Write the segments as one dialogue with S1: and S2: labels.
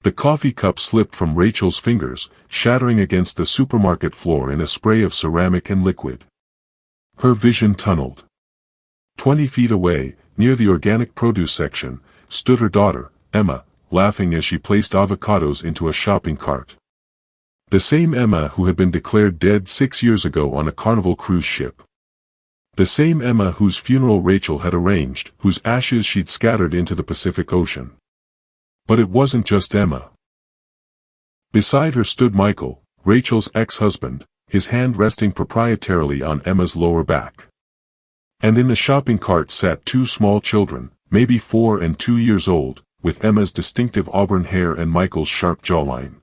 S1: The coffee cup slipped from Rachel's fingers, shattering against the supermarket floor in a spray of ceramic and liquid. Her vision tunneled. 20 feet away, near the organic produce section, stood her daughter, Emma, laughing as she placed avocados into a shopping cart. The same Emma who had been declared dead 6 years ago on a Carnival cruise ship. The same Emma whose funeral Rachel had arranged, whose ashes she'd scattered into the Pacific Ocean. But it wasn't just Emma. Beside her stood Michael, Rachel's ex-husband, his hand resting proprietarily on Emma's lower back. And in the shopping cart sat 2 small children, maybe 4 and 2 years old, with Emma's distinctive auburn hair and Michael's sharp jawline.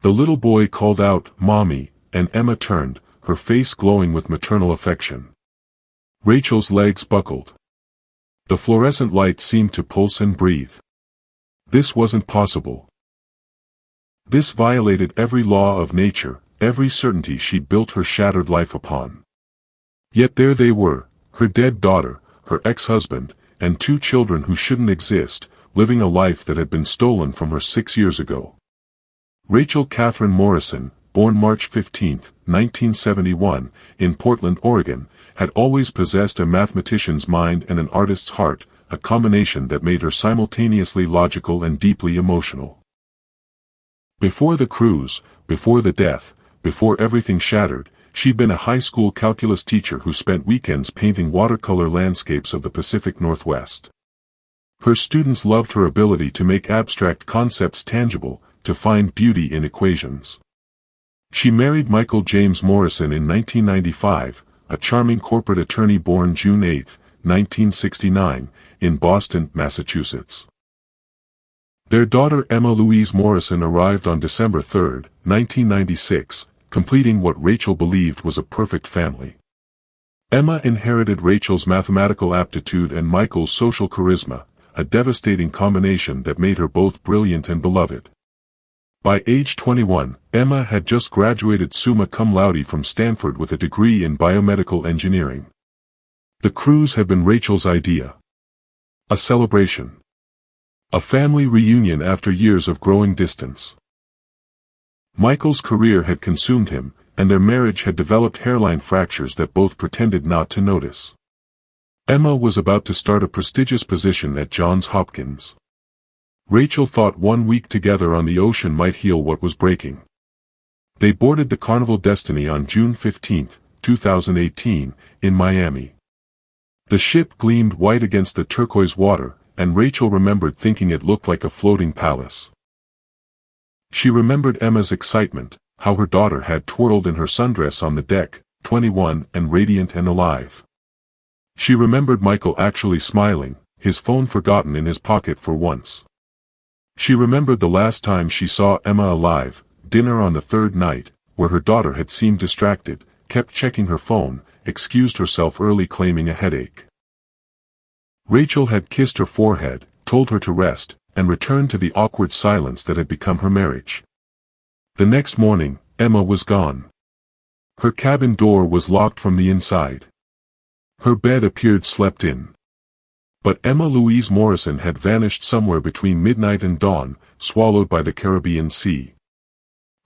S1: The little boy called out, "Mommy," and Emma turned, her face glowing with maternal affection. Rachel's legs buckled. The fluorescent light seemed to pulse and breathe. This wasn't possible. This violated every law of nature, every certainty she'd built her shattered life upon. Yet there they were, her dead daughter, her ex-husband, and 2 children who shouldn't exist, living a life that had been stolen from her 6 years ago. Rachel Catherine Morrison, born March 15, 1971, in Portland, Oregon, had always possessed a mathematician's mind and an artist's heart, a combination that made her simultaneously logical and deeply emotional. Before the cruise, before the death, before everything shattered, she'd been a high school calculus teacher who spent weekends painting watercolor landscapes of the Pacific Northwest. Her students loved her ability to make abstract concepts tangible, to find beauty in equations. She married Michael James Morrison in 1995, a charming corporate attorney born June 8, 1969, in Boston, Massachusetts. Their daughter Emma Louise Morrison arrived on December 3, 1996, completing what Rachel believed was a perfect family. Emma inherited Rachel's mathematical aptitude and Michael's social charisma, a devastating combination that made her both brilliant and beloved. By age 21, Emma had just graduated summa cum laude from Stanford with a degree in biomedical engineering. The cruise had been Rachel's idea. A celebration. A family reunion after years of growing distance. Michael's career had consumed him, and their marriage had developed hairline fractures that both pretended not to notice. Emma was about to start a prestigious position at Johns Hopkins. Rachel thought 1 week together on the ocean might heal what was breaking. They boarded the Carnival Destiny on June 15, 2018, in Miami. The ship gleamed white against the turquoise water, and Rachel remembered thinking it looked like a floating palace. She remembered Emma's excitement, how her daughter had twirled in her sundress on the deck, 21 and radiant and alive. She remembered Michael actually smiling, his phone forgotten in his pocket for once. She remembered the last time she saw Emma alive, dinner on the 3rd night, where her daughter had seemed distracted, kept checking her phone, excused herself early claiming a headache. Rachel had kissed her forehead, told her to rest, and returned to the awkward silence that had become her marriage. The next morning, Emma was gone. Her cabin door was locked from the inside. Her bed appeared slept in. But Emma Louise Morrison had vanished somewhere between midnight and dawn, swallowed by the Caribbean Sea.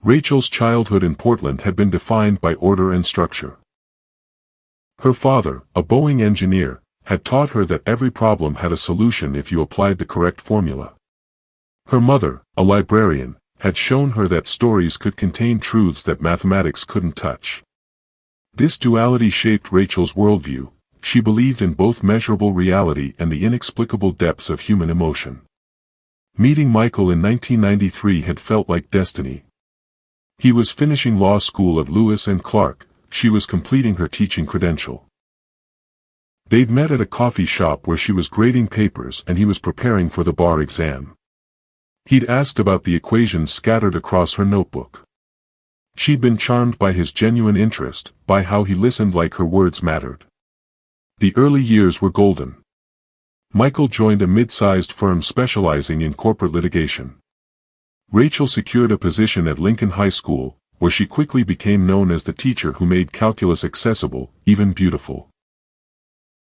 S1: Rachel's childhood in Portland had been defined by order and structure. Her father, a Boeing engineer, had taught her that every problem had a solution if you applied the correct formula. Her mother, a librarian, had shown her that stories could contain truths that mathematics couldn't touch. This duality shaped Rachel's worldview. She believed in both measurable reality and the inexplicable depths of human emotion. Meeting Michael in 1993 had felt like destiny. He was finishing law school at Lewis and Clark, she was completing her teaching credential. They'd met at a coffee shop where she was grading papers and he was preparing for the bar exam. He'd asked about the equations scattered across her notebook. She'd been charmed by his genuine interest, by how he listened like her words mattered. The early years were golden. Michael joined a mid-sized firm specializing in corporate litigation. Rachel secured a position at Lincoln High School, where she quickly became known as the teacher who made calculus accessible, even beautiful.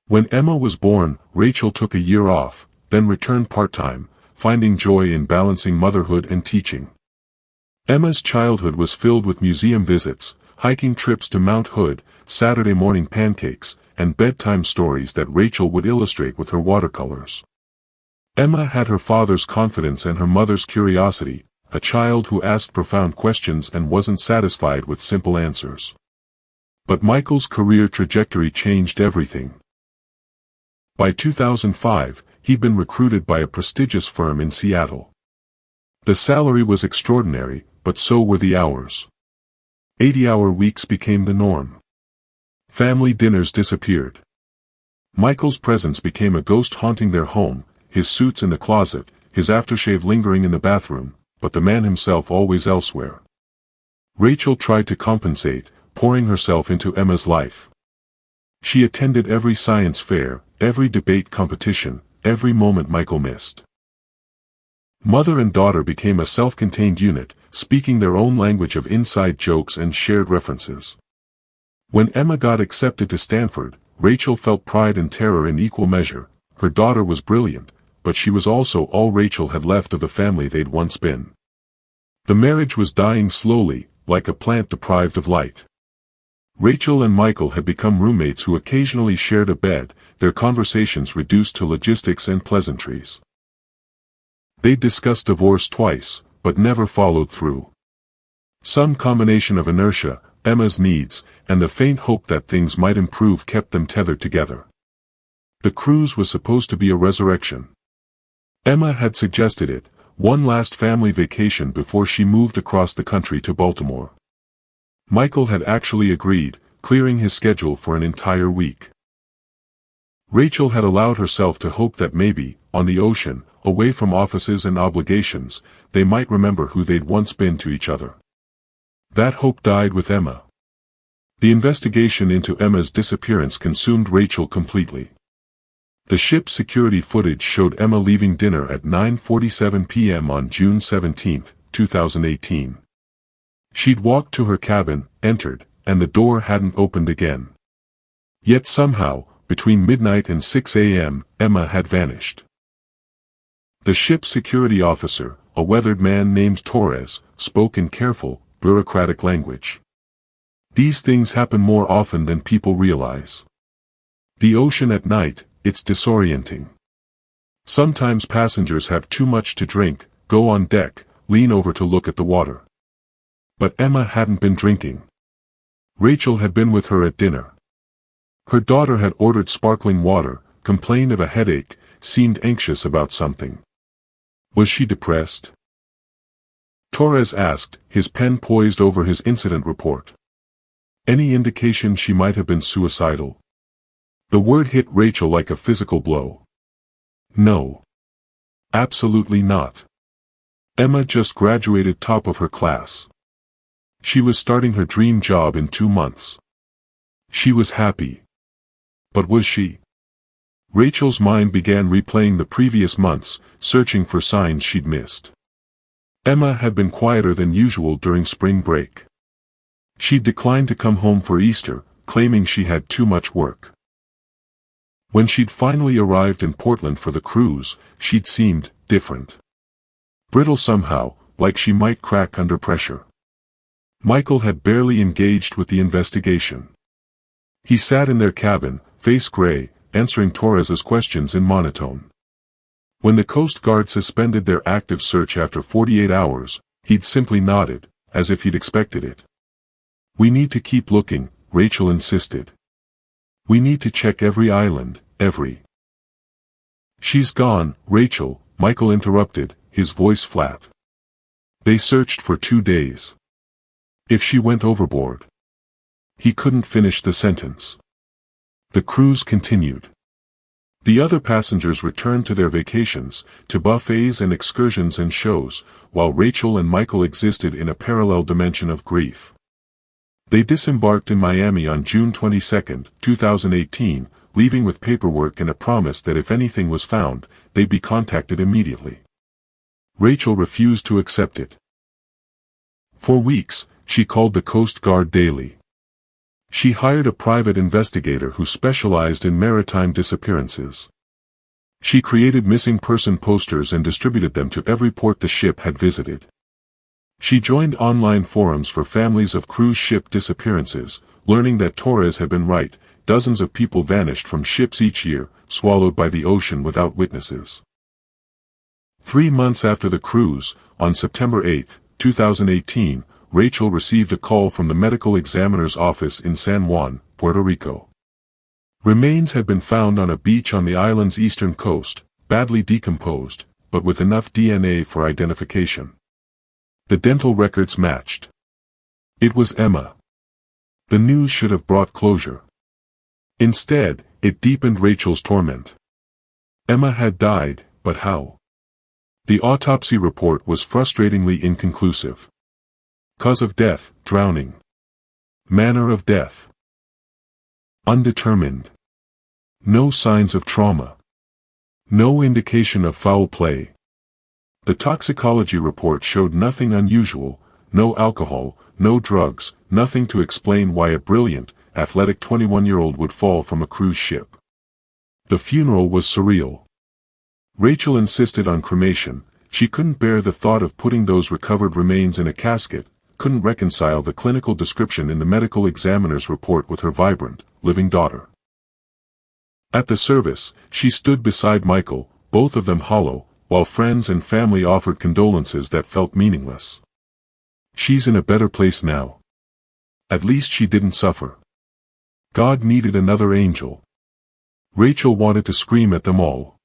S1: When Emma was born, Rachel took a year off, then returned part-time, finding joy in balancing motherhood and teaching. Emma's childhood was filled with museum visits, hiking trips to Mount Hood, Saturday morning pancakes, and bedtime stories that Rachel would illustrate with her watercolors. Emma had her father's confidence and her mother's curiosity, a child who asked profound questions and wasn't satisfied with simple answers. But Michael's career trajectory changed everything. By 2005, he'd been recruited by a prestigious firm in Seattle. The salary was extraordinary, but so were the hours. 80-hour weeks became the norm. Family dinners disappeared. Michael's presence became a ghost haunting their home, his suits in the closet, his aftershave lingering in the bathroom, but the man himself always elsewhere. Rachel tried to compensate, pouring herself into Emma's life. She attended every science fair, every debate competition, every moment Michael missed. Mother and daughter became a self-contained unit, speaking their own language of inside jokes and shared references. When Emma got accepted to Stanford, Rachel felt pride and terror in equal measure. Her daughter was brilliant, but she was also all Rachel had left of the family they'd once been. The marriage was dying slowly, like a plant deprived of light. Rachel and Michael had become roommates who occasionally shared a bed, their conversations reduced to logistics and pleasantries. They discussed divorce twice, but never followed through. Some combination of inertia, Emma's needs, and the faint hope that things might improve kept them tethered together. The cruise was supposed to be a resurrection. Emma had suggested it, one last family vacation before she moved across the country to Baltimore. Michael had actually agreed, clearing his schedule for an entire week. Rachel had allowed herself to hope that maybe, on the ocean, away from offices and obligations, they might remember who they'd once been to each other. That hope died with Emma. The investigation into Emma's disappearance consumed Rachel completely. The ship's security footage showed Emma leaving dinner at 9:47 p.m. on June 17, 2018. She'd walked to her cabin, entered, and the door hadn't opened again. Yet somehow, between midnight and 6 a.m., Emma had vanished. The ship's security officer, a weathered man named Torres, spoke in careful, bureaucratic language. These things happen more often than people realize. The ocean at night, it's disorienting. Sometimes passengers have too much to drink, go on deck, lean over to look at the water. But Emma hadn't been drinking. Rachel had been with her at dinner. Her daughter had ordered sparkling water, complained of a headache, seemed anxious about something. Was she depressed? Torres asked, his pen poised over his incident report. Any indication she might have been suicidal? The word hit Rachel like a physical blow. No. Absolutely not. Emma just graduated top of her class. She was starting her dream job in 2 months. She was happy. But was she? Rachel's mind began replaying the previous months, searching for signs she'd missed. Emma had been quieter than usual during spring break. She'd declined to come home for Easter, claiming she had too much work. When she'd finally arrived in Portland for the cruise, she'd seemed different. Brittle somehow, like she might crack under pressure. Michael had barely engaged with the investigation. He sat in their cabin, face gray, answering Torres's questions in monotone. When the Coast Guard suspended their active search after 48 hours, he'd simply nodded, as if he'd expected it. "We need to keep looking," Rachel insisted. "We need to check every island, every—" "She's gone, Rachel," Michael interrupted, his voice flat. "They searched for 2 days. If she went overboard—" He couldn't finish the sentence. The cruise continued. The other passengers returned to their vacations, to buffets and excursions and shows, while Rachel and Michael existed in a parallel dimension of grief. They disembarked in Miami on June 22, 2018, leaving with paperwork and a promise that if anything was found, they'd be contacted immediately. Rachel refused to accept it. For weeks, she called the Coast Guard daily. She hired a private investigator who specialized in maritime disappearances. She created missing person posters and distributed them to every port the ship had visited. She joined online forums for families of cruise ship disappearances, learning that Torres had been right. Dozens of people vanished from ships each year, swallowed by the ocean without witnesses. 3 months after the cruise, on September 8, 2018, Rachel received a call from the medical examiner's office in San Juan, Puerto Rico. Remains had been found on a beach on the island's eastern coast, badly decomposed, but with enough DNA for identification. The dental records matched. It was Emma. The news should have brought closure. Instead, it deepened Rachel's torment. Emma had died, but how? The autopsy report was frustratingly inconclusive. Cause of death, drowning. Manner of death, undetermined. No signs of trauma. No indication of foul play. The toxicology report showed nothing unusual, no alcohol, no drugs, nothing to explain why a brilliant, athletic 21-year-old would fall from a cruise ship. The funeral was surreal. Rachel insisted on cremation. She couldn't bear the thought of putting those recovered remains in a casket, couldn't reconcile the clinical description in the medical examiner's report with her vibrant, living daughter. At the service, she stood beside Michael, both of them hollow, while friends and family offered condolences that felt meaningless. She's in a better place now. At least she didn't suffer. God needed another angel. Rachel wanted to scream at them all.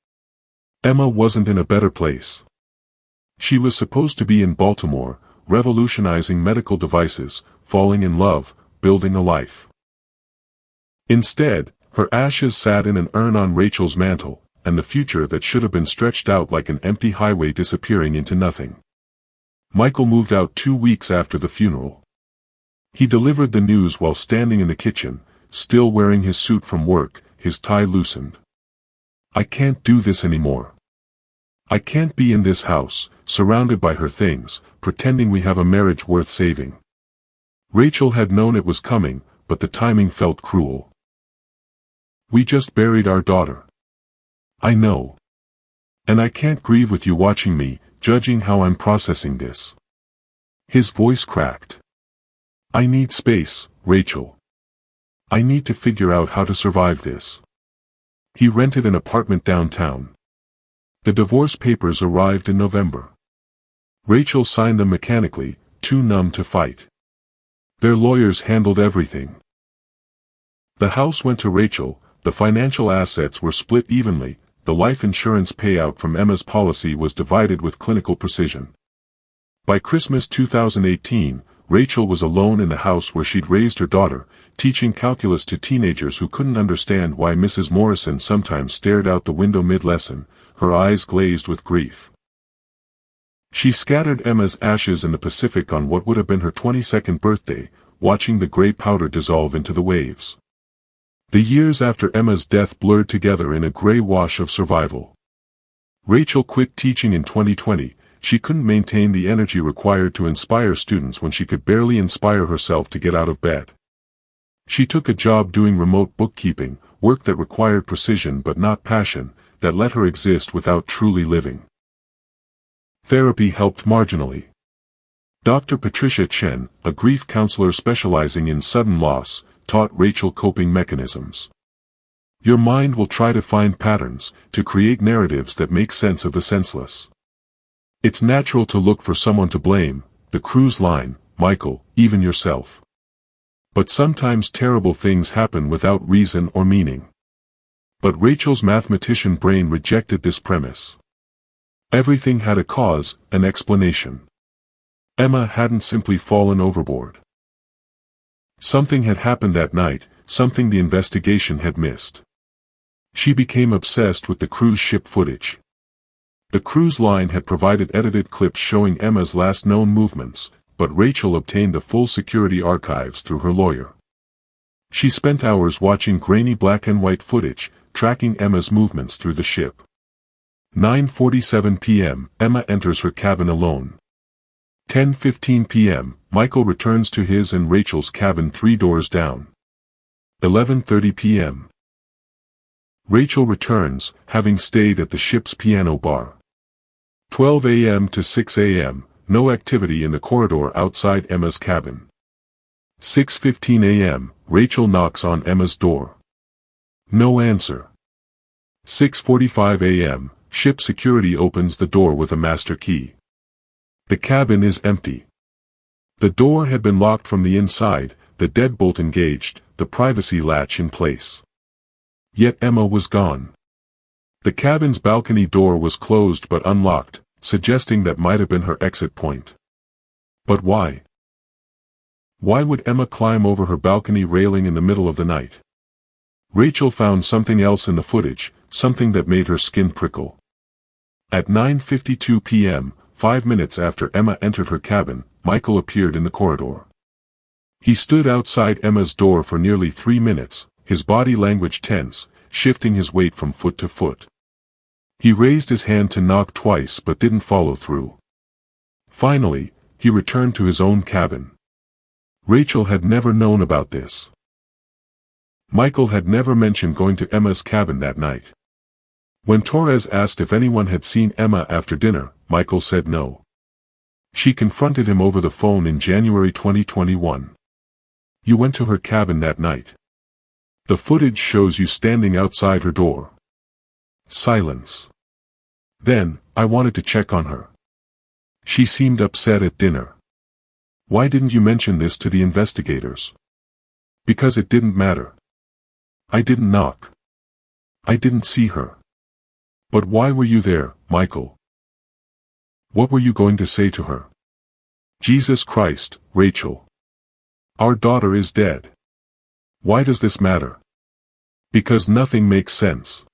S1: Emma wasn't in a better place. She was supposed to be in Baltimore, revolutionizing medical devices, falling in love, building a life. Instead, her ashes sat in an urn on Rachel's mantle, and the future that should have been stretched out like an empty highway disappearing into nothing. Michael moved out 2 weeks after the funeral. He delivered the news while standing in the kitchen, still wearing his suit from work, his tie loosened. I can't do this anymore. I can't be in this house, surrounded by her things, pretending we have a marriage worth saving. Rachel had known it was coming, but the timing felt cruel. We just buried our daughter. I know. And I can't grieve with you watching me, judging how I'm processing this. His voice cracked. I need space, Rachel. I need to figure out how to survive this. He rented an apartment downtown. The divorce papers arrived in November. Rachel signed them mechanically, too numb to fight. Their lawyers handled everything. The house went to Rachel, the financial assets were split evenly, the life insurance payout from Emma's policy was divided with clinical precision. By Christmas 2018, Rachel was alone in the house where she'd raised her daughter, teaching calculus to teenagers who couldn't understand why Mrs. Morrison sometimes stared out the window mid-lesson, her eyes glazed with grief. She scattered Emma's ashes in the Pacific on what would have been her 22nd birthday, watching the gray powder dissolve into the waves. The years after Emma's death blurred together in a gray wash of survival. Rachel quit teaching in 2020. She couldn't maintain the energy required to inspire students when she could barely inspire herself to get out of bed. She took a job doing remote bookkeeping, work that required precision but not passion, that let her exist without truly living. Therapy helped marginally. Dr. Patricia Chen, a grief counselor specializing in sudden loss, taught Rachel coping mechanisms. Your mind will try to find patterns, to create narratives that make sense of the senseless. It's natural to look for someone to blame, the cruise line, Michael, even yourself. But sometimes terrible things happen without reason or meaning. But Rachel's mathematician brain rejected this premise. Everything had a cause, an explanation. Emma hadn't simply fallen overboard. Something had happened that night, something the investigation had missed. She became obsessed with the cruise ship footage. The cruise line had provided edited clips showing Emma's last known movements, but Rachel obtained the full security archives through her lawyer. She spent hours watching grainy black and white footage, tracking Emma's movements through the ship. 9:47 p.m., Emma enters her cabin alone. 10:15 p.m., Michael returns to his and Rachel's cabin 3 doors down. 11:30 p.m. Rachel returns, having stayed at the ship's piano bar. 12 a.m. to 6 a.m., no activity in the corridor outside Emma's cabin. 6:15 a.m., Rachel knocks on Emma's door. No answer. 6:45 a.m., ship security opens the door with a master key. The cabin is empty. The door had been locked from the inside, the deadbolt engaged, the privacy latch in place. Yet Emma was gone. The cabin's balcony door was closed but unlocked, suggesting that might have been her exit point. But why? Why would Emma climb over her balcony railing in the middle of the night? Rachel found something else in the footage, something that made her skin prickle. At 9:52 p.m., 5 minutes after Emma entered her cabin, Michael appeared in the corridor. He stood outside Emma's door for nearly 3 minutes, his body language tense, shifting his weight from foot to foot. He raised his hand to knock twice but didn't follow through. Finally, he returned to his own cabin. Rachel had never known about this. Michael had never mentioned going to Emma's cabin that night. When Torres asked if anyone had seen Emma after dinner, Michael said no. She confronted him over the phone in January 2021. You went to her cabin that night. The footage shows you standing outside her door. Silence. Then, I wanted to check on her. She seemed upset at dinner. Why didn't you mention this to the investigators? Because it didn't matter. I didn't knock. I didn't see her. But why were you there, Michael? What were you going to say to her? Jesus Christ, Rachel. Our daughter is dead. Why does this matter? Because nothing makes sense.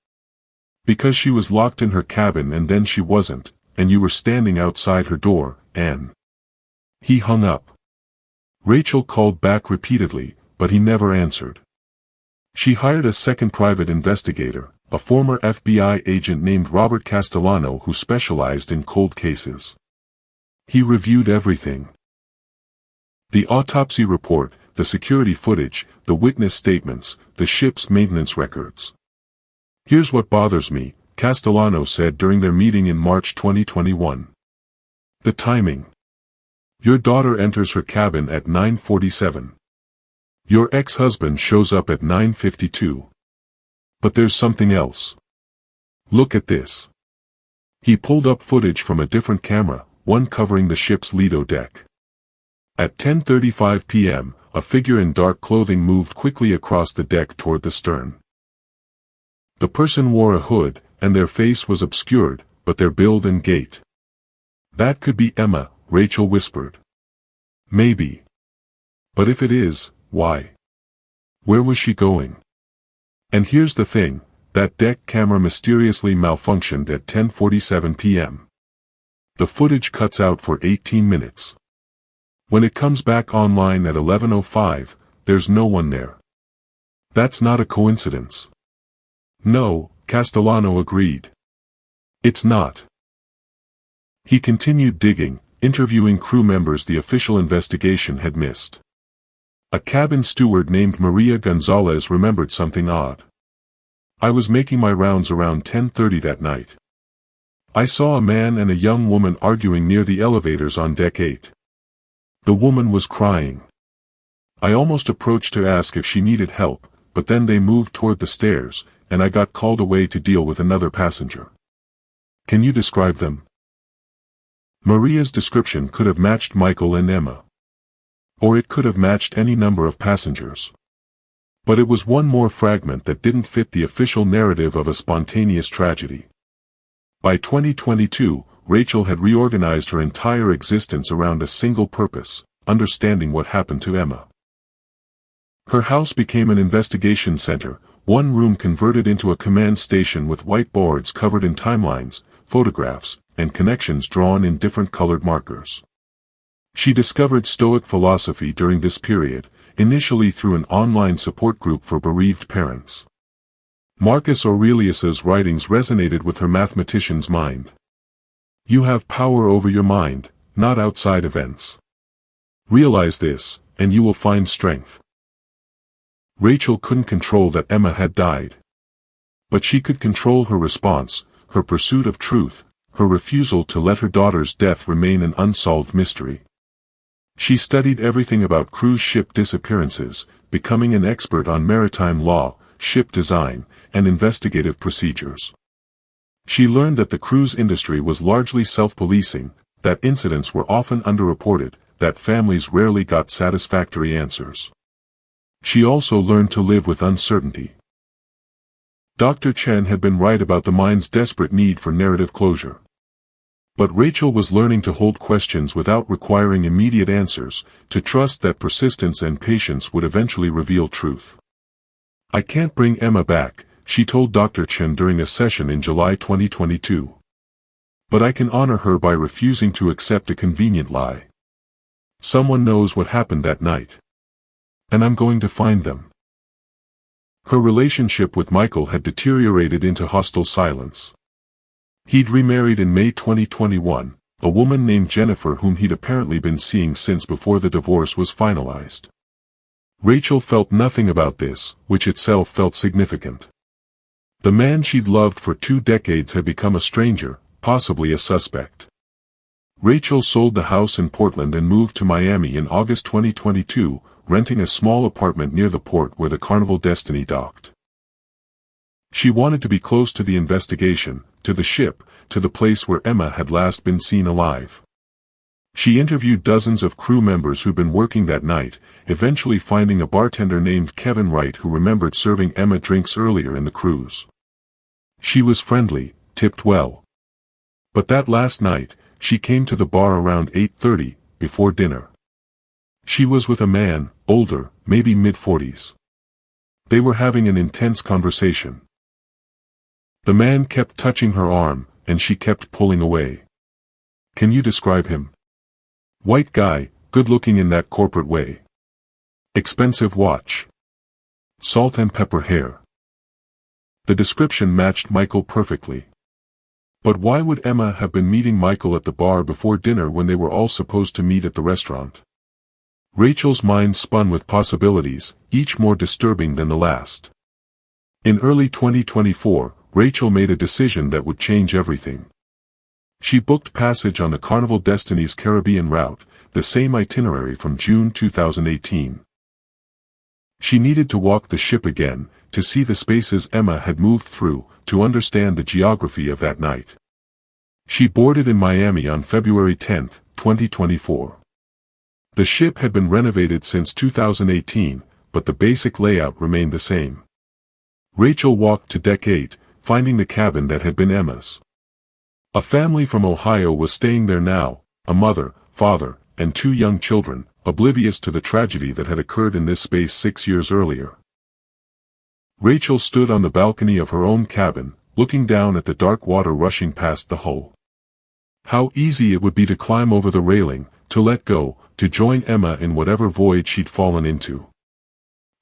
S1: Because she was locked in her cabin and then she wasn't, and you were standing outside her door, and... He hung up. Rachel called back repeatedly, but he never answered. She hired a second private investigator, a former FBI agent named Robert Castellano who specialized in cold cases. He reviewed everything. The autopsy report, the security footage, the witness statements, the ship's maintenance records. Here's what bothers me, Castellano said during their meeting in March 2021. The timing. Your daughter enters her cabin at 9:47. Your ex-husband shows up at 9:52. But there's something else. Look at this. He pulled up footage from a different camera, one covering the ship's Lido deck. At 10:35 p.m., a figure in dark clothing moved quickly across the deck toward the stern. The person wore a hood, and their face was obscured, but their build and gait. That could be Emma, Rachel whispered. Maybe. But if it is, why? Where was she going? And here's the thing, that deck camera mysteriously malfunctioned at 10:47 p.m. The footage cuts out for 18 minutes. When it comes back online at 11:05, there's no one there. That's not a coincidence. No, Castellano agreed. It's not. He continued digging, interviewing crew members the official investigation had missed. A cabin steward named Maria Gonzalez remembered something odd. I was making my rounds around 10:30 that night. I saw a man and a young woman arguing near the elevators on deck 8. The woman was crying. I almost approached to ask if she needed help, but then they moved toward the stairs, and I got called away to deal with another passenger. Can you describe them? Maria's description could have matched Michael and Emma. Or it could have matched any number of passengers. But it was one more fragment that didn't fit the official narrative of a spontaneous tragedy. By 2022, Rachel had reorganized her entire existence around a single purpose, understanding what happened to Emma. Her house became an investigation center, one room converted into a command station with whiteboards covered in timelines, photographs, and connections drawn in different colored markers. She discovered Stoic philosophy during this period, initially through an online support group for bereaved parents. Marcus Aurelius's writings resonated with her mathematician's mind. You have power over your mind, not outside events. Realize this, and you will find strength. Rachel couldn't control that Emma had died. But she could control her response, her pursuit of truth, her refusal to let her daughter's death remain an unsolved mystery. She studied everything about cruise ship disappearances, becoming an expert on maritime law, ship design, and investigative procedures. She learned that the cruise industry was largely self-policing, that incidents were often underreported, that families rarely got satisfactory answers. She also learned to live with uncertainty. Dr. Chen had been right about the mind's desperate need for narrative closure. But Rachel was learning to hold questions without requiring immediate answers, to trust that persistence and patience would eventually reveal truth. "I can't bring Emma back," she told Dr. Chen during a session in July 2022. "But I can honor her by refusing to accept a convenient lie. Someone knows what happened that night. And I'm going to find them." Her relationship with Michael had deteriorated into hostile silence. He'd remarried in May 2021, a woman named Jennifer whom he'd apparently been seeing since before the divorce was finalized. Rachel felt nothing about this, which itself felt significant. The man she'd loved for 2 decades had become a stranger, possibly a suspect. Rachel sold the house in Portland and moved to Miami in August 2022, renting a small apartment near the port where the Carnival Destiny docked. She wanted to be close to the investigation, to the ship, to the place where Emma had last been seen alive. She interviewed dozens of crew members who'd been working that night, eventually finding a bartender named Kevin Wright who remembered serving Emma drinks earlier in the cruise. She was friendly, tipped well. But that last night, she came to the bar around 8:30, before dinner. She was with a man, older, maybe mid-40s. They were having an intense conversation. The man kept touching her arm, and she kept pulling away. "Can you describe him?" "White guy, good-looking in that corporate way. Expensive watch. Salt and pepper hair." The description matched Michael perfectly. But why would Emma have been meeting Michael at the bar before dinner when they were all supposed to meet at the restaurant? Rachel's mind spun with possibilities, each more disturbing than the last. In early 2024, Rachel made a decision that would change everything. She booked passage on the Carnival Destiny's Caribbean route, the same itinerary from June 2018. She needed to walk the ship again, to see the spaces Emma had moved through, to understand the geography of that night. She boarded in Miami on February 10, 2024. The ship had been renovated since 2018, but the basic layout remained the same. Rachel walked to Deck 8, finding the cabin that had been Emma's. A family from Ohio was staying there now, a mother, father, and 2 young children, oblivious to the tragedy that had occurred in this space 6 years earlier. Rachel stood on the balcony of her own cabin, looking down at the dark water rushing past the hull. How easy it would be to climb over the railing, to let go, to join Emma in whatever void she'd fallen into.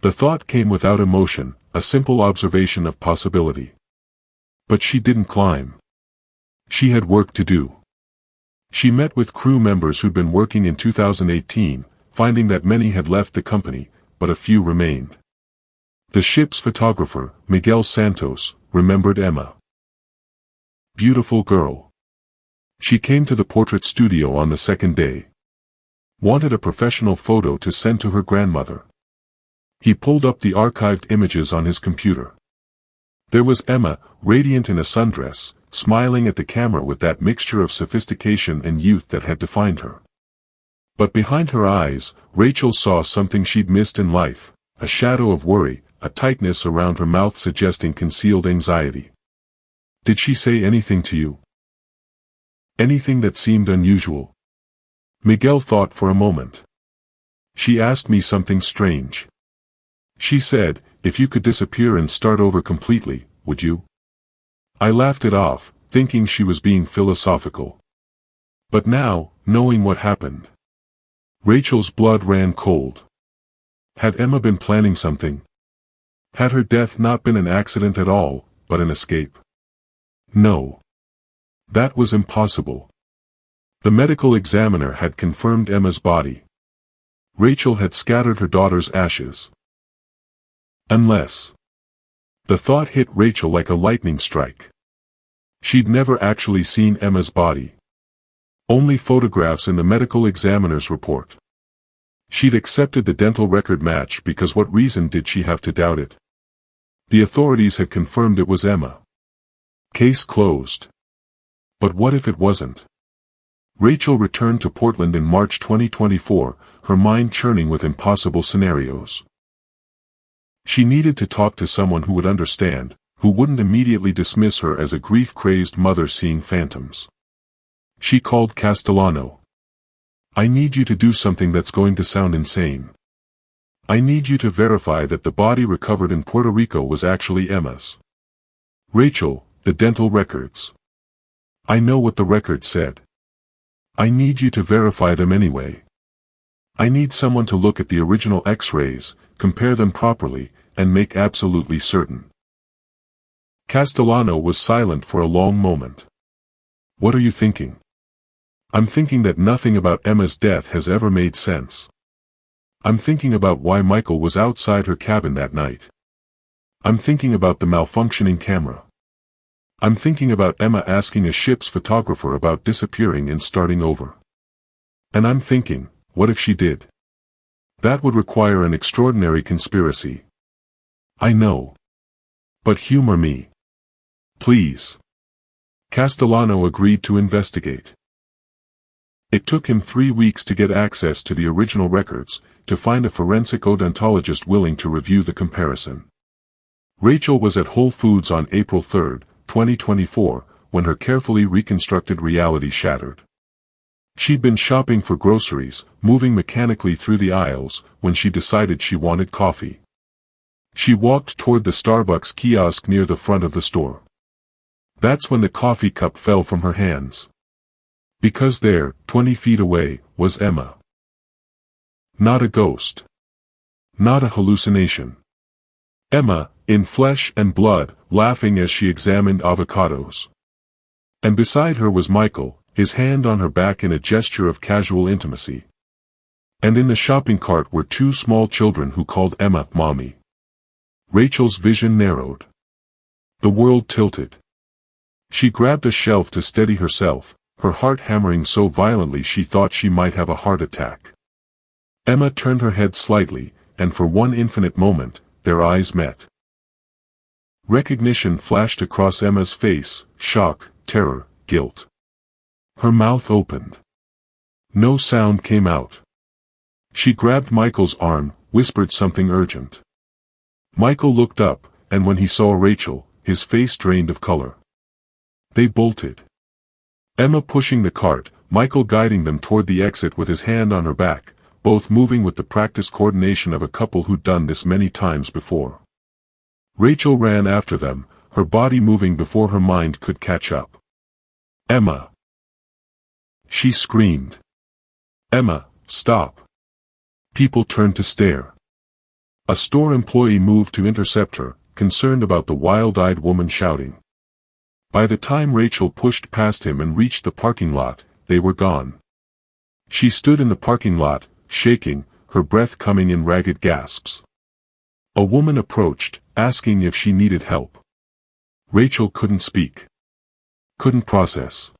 S1: The thought came without emotion, a simple observation of possibility. But she didn't climb. She had work to do. She met with crew members who'd been working in 2018, finding that many had left the company, but a few remained. The ship's photographer, Miguel Santos, remembered Emma. Beautiful girl. She came to the portrait studio on the second day. Wanted a professional photo to send to her grandmother. He pulled up the archived images on his computer. There was Emma, radiant in a sundress, smiling at the camera with that mixture of sophistication and youth that had defined her. But behind her eyes, Rachel saw something she'd missed in life, a shadow of worry, a tightness around her mouth suggesting concealed anxiety. "Did she say anything to you? Anything that seemed unusual?" Miguel thought for a moment. "She asked me something strange. She said, if you could disappear and start over completely, would you?" I laughed it off, thinking she was being philosophical. But now, knowing what happened, Rachel's blood ran cold. Had Emma been planning something? Had her death not been an accident at all, but an escape? No. That was impossible. The medical examiner had confirmed Emma's body. Rachel had scattered her daughter's ashes. Unless The thought hit Rachel like a lightning strike. She'd never actually seen Emma's body. Only photographs in the medical examiner's report. She'd accepted the dental record match because what reason did she have to doubt it? The authorities had confirmed it was Emma. Case closed. But what if it wasn't? Rachel returned to Portland in March 2024, her mind churning with impossible scenarios. She needed to talk to someone who would understand, who wouldn't immediately dismiss her as a grief-crazed mother seeing phantoms. She called Castellano. I need you to do something that's going to sound insane. I need you to verify that the body recovered in Puerto Rico was actually Emma's. Rachel, the dental records. I know what the records said. I need you to verify them anyway. I need someone to look at the original X-rays, compare them properly, and make absolutely certain. Castellano was silent for a long moment. What are you thinking? I'm thinking that nothing about Emma's death has ever made sense. I'm thinking about why Michael was outside her cabin that night. I'm thinking about the malfunctioning camera. I'm thinking about Emma asking a ship's photographer about disappearing and starting over. And I'm thinking, what if she did? That would require an extraordinary conspiracy. I know. But humor me. Please. Castellano agreed to investigate. It took him 3 weeks to get access to the original records, to find a forensic odontologist willing to review the comparison. Rachel was at Whole Foods on April 3, 2024, when her carefully reconstructed reality shattered. She'd been shopping for groceries, moving mechanically through the aisles, when she decided she wanted coffee. She walked toward the Starbucks kiosk near the front of the store. That's when the coffee cup fell from her hands. Because there, 20 feet away, was Emma. Not a ghost. Not a hallucination. Emma, in flesh and blood, laughing as she examined avocados. And beside her was Michael, his hand on her back in a gesture of casual intimacy. And in the shopping cart were 2 small children who called Emma Mommy. Rachel's vision narrowed. The world tilted. She grabbed a shelf to steady herself, her heart hammering so violently she thought she might have a heart attack. Emma turned her head slightly, and for one infinite moment, their eyes met. Recognition flashed across Emma's face, shock, terror, guilt. Her mouth opened. No sound came out. She grabbed Michael's arm, whispered something urgent. Michael looked up, and when he saw Rachel, his face drained of color. They bolted. Emma pushing the cart, Michael guiding them toward the exit with his hand on her back, both moving with the practiced coordination of a couple who'd done this many times before. Rachel ran after them, her body moving before her mind could catch up. Emma! She screamed. Emma, stop! People turned to stare. A store employee moved to intercept her, concerned about the wild-eyed woman shouting. By the time Rachel pushed past him and reached the parking lot, they were gone. She stood in the parking lot, shaking, her breath coming in ragged gasps. A woman approached, asking if she needed help. Rachel couldn't speak. Couldn't process.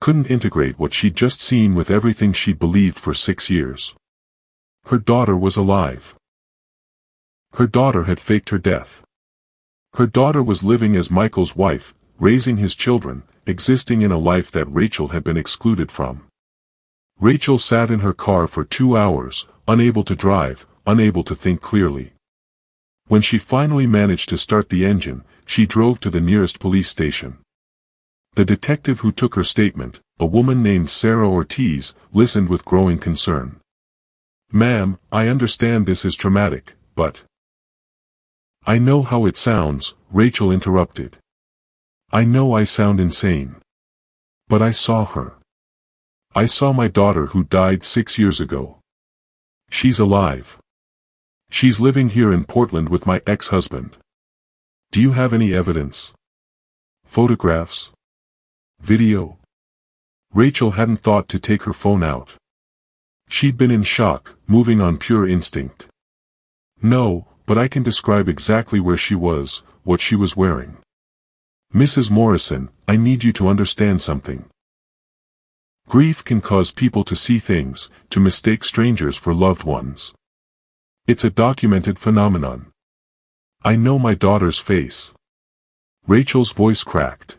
S1: Couldn't integrate what she'd just seen with everything she'd believed for 6 years. Her daughter was alive. Her daughter had faked her death. Her daughter was living as Michael's wife, raising his children, existing in a life that Rachel had been excluded from. Rachel sat in her car for 2 hours, unable to drive, unable to think clearly. When she finally managed to start the engine, she drove to the nearest police station. The detective who took her statement, a woman named Sarah Ortiz, listened with growing concern. "Ma'am, I understand this is traumatic, but—" "I know how it sounds," Rachel interrupted. "I know I sound insane. But I saw her. I saw my daughter who died 6 years ago. She's alive. She's living here in Portland with my ex-husband. Do you have any evidence? Photographs? Video?" Rachel hadn't thought to take her phone out. She'd been in shock, moving on pure instinct. "No, but I can describe exactly where she was, what she was wearing. "Mrs. Morrison, I need you to understand something. Grief can cause people to see things, to mistake strangers for loved ones. It's a documented phenomenon. I know my daughter's face." Rachel's voice cracked.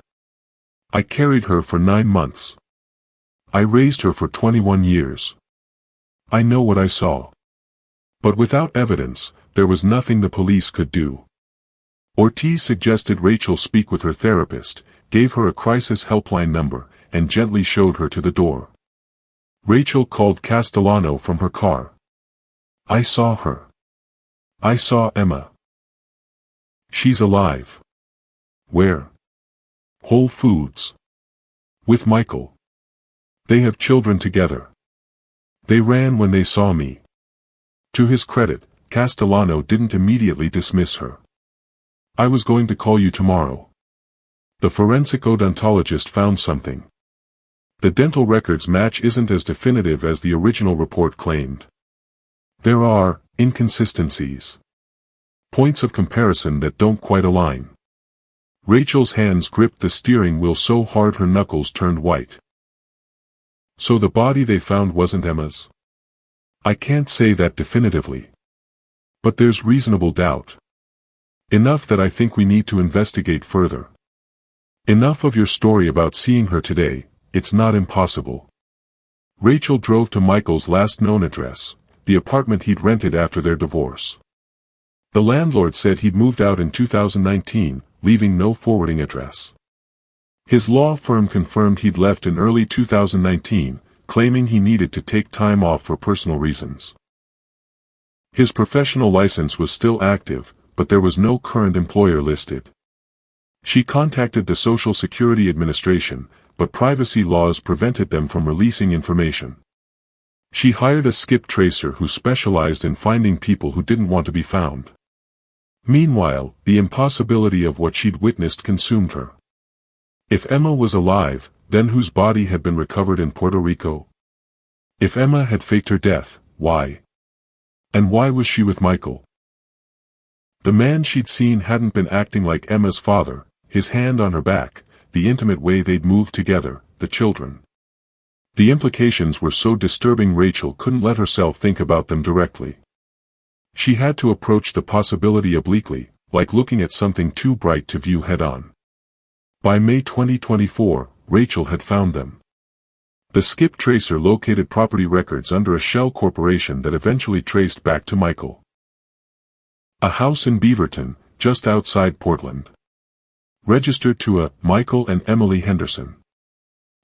S1: "I carried her for 9 months. I raised her for 21 years. I know what I saw." But without evidence, there was nothing the police could do. Ortiz suggested Rachel speak with her therapist, gave her a crisis helpline number, and gently showed her to the door. Rachel called Castellano from her car. "I saw her. I saw Emma. She's alive." "Where?" "Whole Foods. With Michael. They have children together. They ran when they saw me." To his credit, Castellano didn't immediately dismiss her. "I was going to call you tomorrow. The forensic odontologist found something. The dental records match isn't as definitive as the original report claimed. There are inconsistencies. Points of comparison that don't quite align." Rachel's hands gripped the steering wheel so hard her knuckles turned white. "So the body they found wasn't Emma's?" "I can't say that definitively. But there's reasonable doubt. Enough that I think we need to investigate further. Enough of your story about seeing her today. It's not impossible." Rachel drove to Michael's last known address, the apartment he'd rented after their divorce. The landlord said he'd moved out in 2019, leaving no forwarding address. His law firm confirmed he'd left in early 2019, claiming he needed to take time off for personal reasons. His professional license was still active, but there was no current employer listed. She contacted the Social Security Administration, but privacy laws prevented them from releasing information. She hired a skip tracer who specialized in finding people who didn't want to be found. Meanwhile, the impossibility of what she'd witnessed consumed her. If Emma was alive, then whose body had been recovered in Puerto Rico? If Emma had faked her death, why? And why was she with Michael? The man she'd seen hadn't been acting like Emma's father, his hand on her back, the intimate way they'd moved together, the children. The implications were so disturbing Rachel couldn't let herself think about them directly. She had to approach the possibility obliquely, like looking at something too bright to view head-on. By May 2024, Rachel had found them. The skip tracer located property records under a shell corporation that eventually traced back to Michael. A house in Beaverton, just outside Portland. Registered to a Michael and Emily Henderson.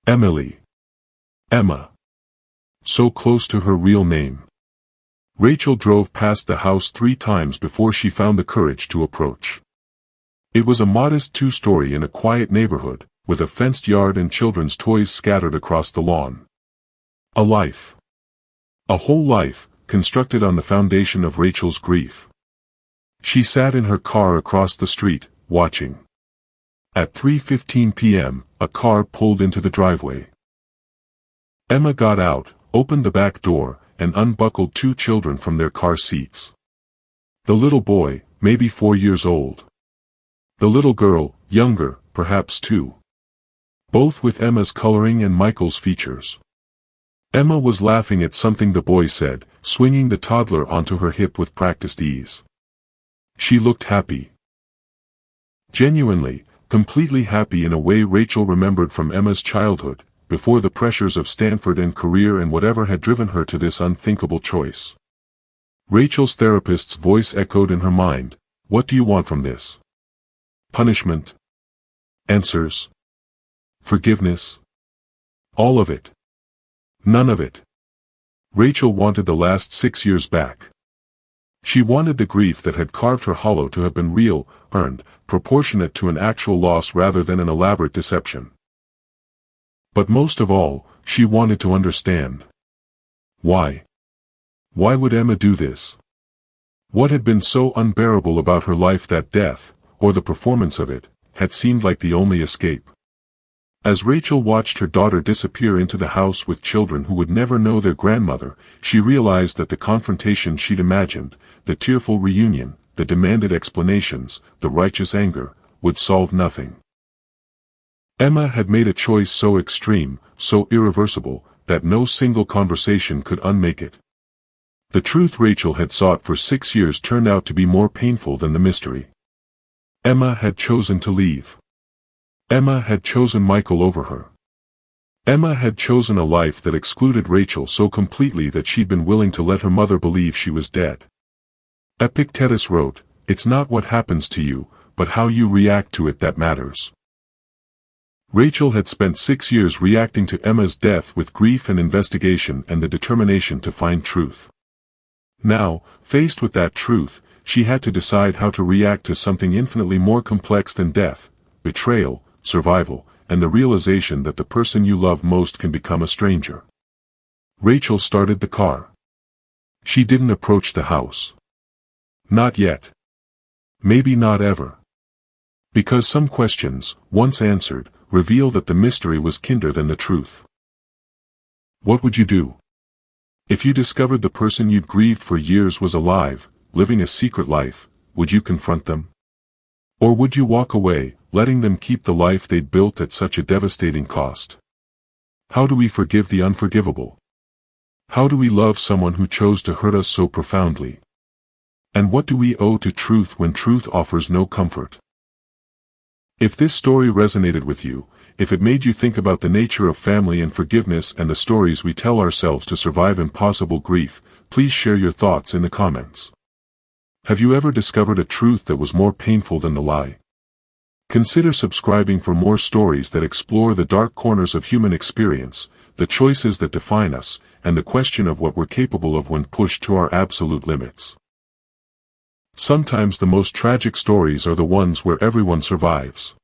S1: Emily. Emma. So close to her real name. Rachel drove past the house 3 times before she found the courage to approach. It was a modest 2-story in a quiet neighborhood, with a fenced yard and children's toys scattered across the lawn. A life. A whole life, constructed on the foundation of Rachel's grief. She sat in her car across the street, watching. At 3:15 p.m., a car pulled into the driveway. Emma got out, opened the back door, and unbuckled 2 children from their car seats. The little boy, maybe 4 years old. The little girl, younger, perhaps 2. Both with Emma's coloring and Michael's features. Emma was laughing at something the boy said, swinging the toddler onto her hip with practiced ease. She looked happy. Genuinely, completely happy in a way Rachel remembered from Emma's childhood, before the pressures of Stanford and career and whatever had driven her to this unthinkable choice. Rachel's therapist's voice echoed in her mind, "What do you want from this? Punishment? Answers? Forgiveness? All of it? None of it." Rachel wanted the last 6 years back. She wanted the grief that had carved her hollow to have been real, earned, proportionate to an actual loss rather than an elaborate deception. But most of all, she wanted to understand. Why? Why would Emma do this? What had been so unbearable about her life that death, or the performance of it, had seemed like the only escape? As Rachel watched her daughter disappear into the house with children who would never know their grandmother, she realized that the confrontation she'd imagined, the tearful reunion, the demanded explanations, the righteous anger, would solve nothing. Emma had made a choice so extreme, so irreversible, that no single conversation could unmake it. The truth Rachel had sought for 6 years turned out to be more painful than the mystery. Emma had chosen to leave. Emma had chosen Michael over her. Emma had chosen a life that excluded Rachel so completely that she'd been willing to let her mother believe she was dead. Epictetus wrote, "It's not what happens to you, but how you react to it that matters." Rachel had spent 6 years reacting to Emma's death with grief and investigation and the determination to find truth. Now, faced with that truth, she had to decide how to react to something infinitely more complex than death, betrayal, survival, and the realization that the person you love most can become a stranger. Rachel started the car. She didn't approach the house. Not yet. Maybe not ever. Because some questions, once answered, reveal that the mystery was kinder than the truth. What would you do? If you discovered the person you'd grieved for years was alive, living a secret life, would you confront them? Or would you walk away, letting them keep the life they'd built at such a devastating cost? How do we forgive the unforgivable? How do we love someone who chose to hurt us so profoundly? And what do we owe to truth when truth offers no comfort? If this story resonated with you, if it made you think about the nature of family and forgiveness and the stories we tell ourselves to survive impossible grief, please share your thoughts in the comments. Have you ever discovered a truth that was more painful than the lie? Consider subscribing for more stories that explore the dark corners of human experience, the choices that define us, and the question of what we're capable of when pushed to our absolute limits. Sometimes the most tragic stories are the ones where everyone survives.